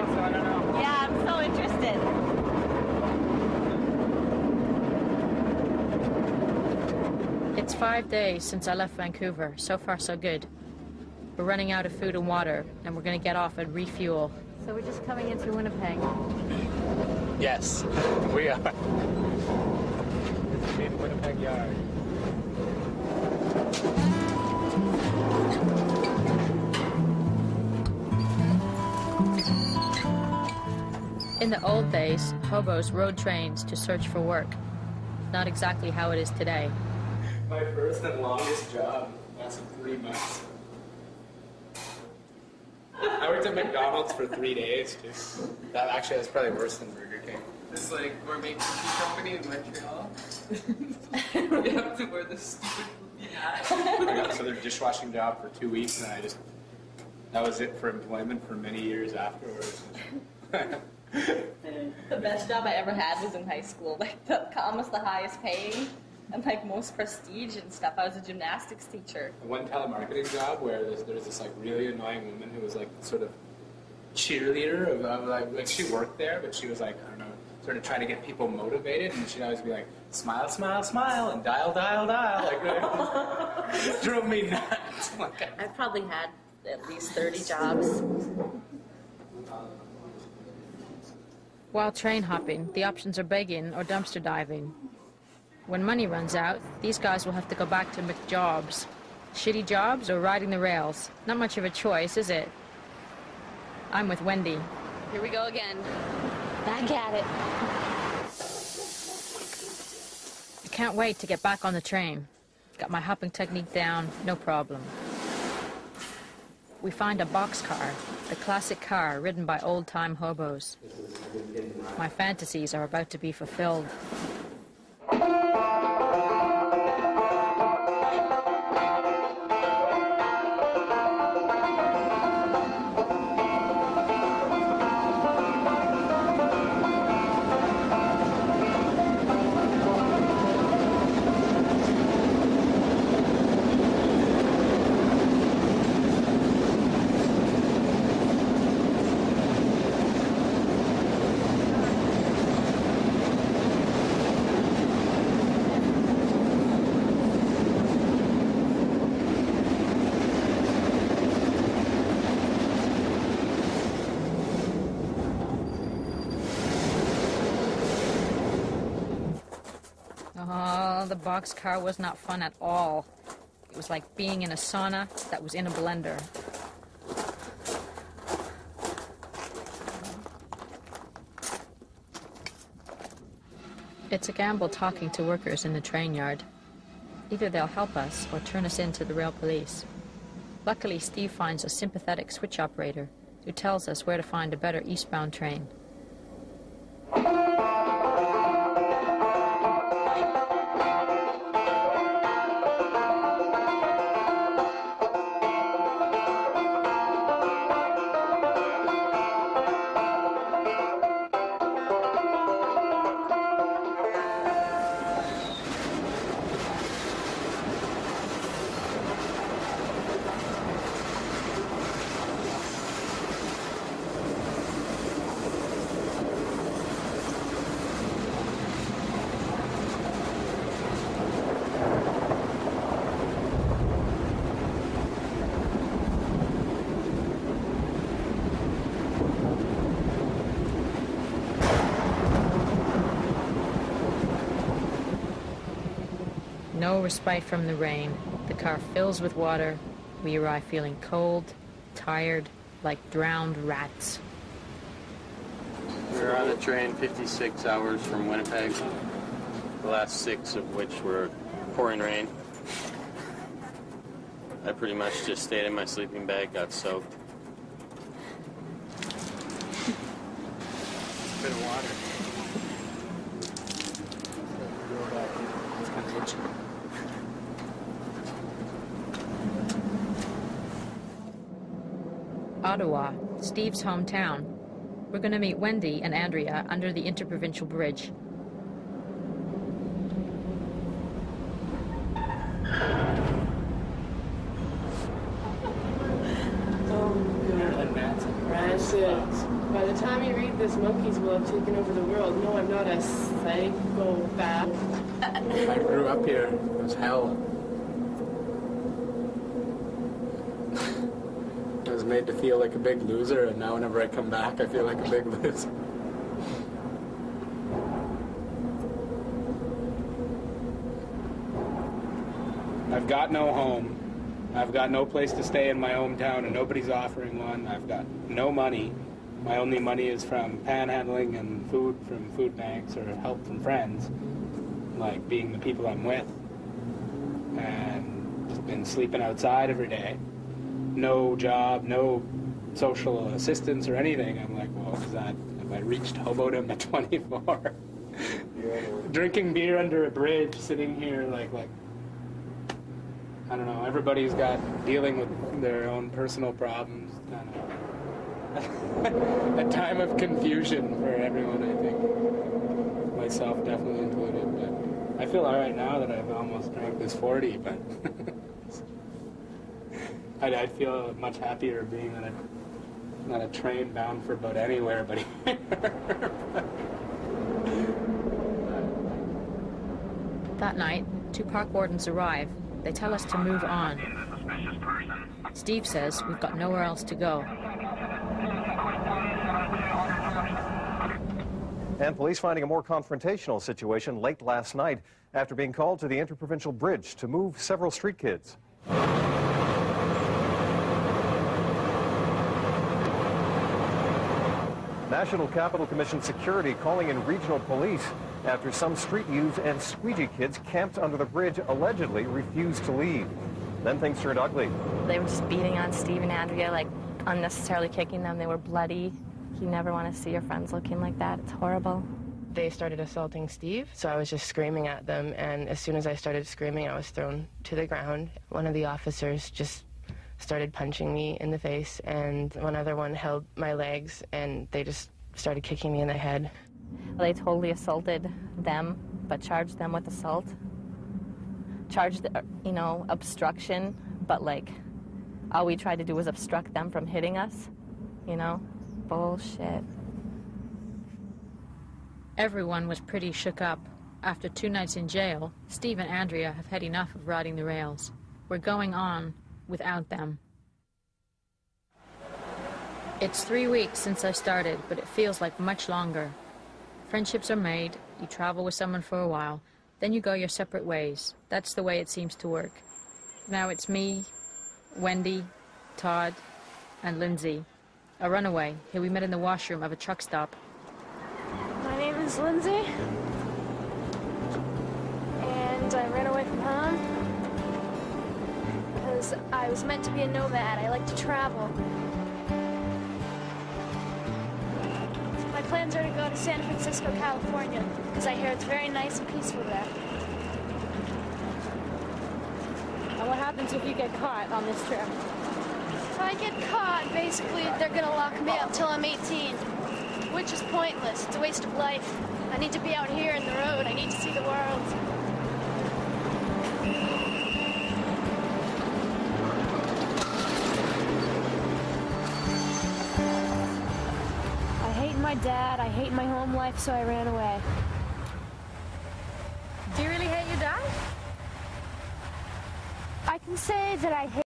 so I don't know. Yeah, I'm so interested. It's 5 days since I left Vancouver. So far, so good. We're running out of food and water, and we're going to get off and refuel. So we're just coming into Winnipeg. Yes, we are. It's in Winnipeg Yard. In the old days, hobos rode trains to search for work. Not exactly how it is today. My first and longest job lasted 3 months. I worked at McDonald's for 3 days, too. That's probably worse than Burger King. This like gourmet cookie company in Montreal. You have to wear this stupid goofy hat. I got to their dishwashing job for 2 weeks, and that was it for employment for many years afterwards. The best job I ever had was in high school. Like almost the highest paying and like most prestige and stuff. I was a gymnastics teacher. One telemarketing job where there was this like really annoying woman who was like sort of cheerleader of like she worked there, but she was like, I don't know, sort of trying to get people motivated, and she'd always be like, smile, smile, smile, and dial, dial, dial. Like it drove me nuts. I've probably had at least 30 jobs. While train hopping, the options are begging or dumpster diving. When money runs out, these guys will have to go back to McJobs. Shitty jobs or riding the rails? Not much of a choice, is it? I'm with Wendy. Here we go again. Back at it. I can't wait to get back on the train. Got my hopping technique down, no problem. We find a boxcar, the classic car ridden by old-time hobos. My fantasies are about to be fulfilled. Oh, the boxcar was not fun at all. It was like being in a sauna that was in a blender. It's a gamble talking to workers in the train yard. Either they'll help us or turn us in to the rail police. Luckily, Steve finds a sympathetic switch operator who tells us where to find a better eastbound train. No respite from the rain. The car fills with water. We arrive feeling cold, tired, like drowned rats. We were on the train 56 hours from Winnipeg, the last 6 of which were pouring rain. I pretty much just stayed in my sleeping bag, got soaked. A bit of water. It's kind of itchy. Ottawa, Steve's hometown. We're going to meet Wendy and Andrea under the interprovincial bridge. Oh, God. That's it. By the time you read this, monkeys will have taken over the world. No, I'm not a psychopath. I grew up here. It was hell. I was made to feel like a big loser, and now whenever I come back, I feel like a big loser. I've got no home. I've got no place to stay in my hometown, and nobody's offering one. I've got no money. My only money is from panhandling and food from food banks or help from friends, like being the people I'm with. And just been sleeping outside every day. No job, no social assistance or anything. I'm like, well, have I reached hobodom at 24? Drinking beer under a bridge, sitting here like I don't know, everybody's got dealing with their own personal problems, kind of. A time of confusion for everyone, I think. Myself definitely included, but I feel all right now that I've almost drank this 40, but I'd feel much happier being on a train bound for about anywhere but here. That night, 2 park wardens arrive. They tell us to move on. Steve says we've got nowhere else to go. And police finding a more confrontational situation late last night after being called to the interprovincial bridge to move several street kids. National Capital Commission security calling in regional police after some street youths and squeegee kids camped under the bridge allegedly refused to leave. Then things turned ugly. They were just beating on Steve and Andrea, like unnecessarily kicking them. They were bloody. You never want to see your friends looking like that. It's horrible. They started assaulting Steve, so I was just screaming at them, and as soon as I started screaming, I was thrown to the ground. One of the officers just started punching me in the face, and one other one held my legs, and they just started kicking me in the head. They totally assaulted them, but charged them with assault. Charged, obstruction, but like, all we tried to do was obstruct them from hitting us, Bullshit. Everyone was pretty shook up. After 2 nights in jail, Steve and Andrea have had enough of riding the rails. We're going on without them. It's 3 weeks since I started, but it feels like much longer. Friendships are made, you travel with someone for a while, then you go your separate ways. That's the way it seems to work. Now it's me, Wendy, Todd, and Lindsay, a runaway who we met in the washroom of a truck stop. My name is Lindsay, and I ran away from home because I was meant to be a nomad. I like to travel. My plans are to go to San Francisco, California, because I hear it's very nice and peaceful there. And what happens if you get caught on this trip? If I get caught, basically they're going to lock me up till I'm 18, which is pointless. It's a waste of life. I need to be out here in the road. I need to see the world. I hate my dad. I hate my home life, so I ran away. Do you really hate your dad? I can say that I hate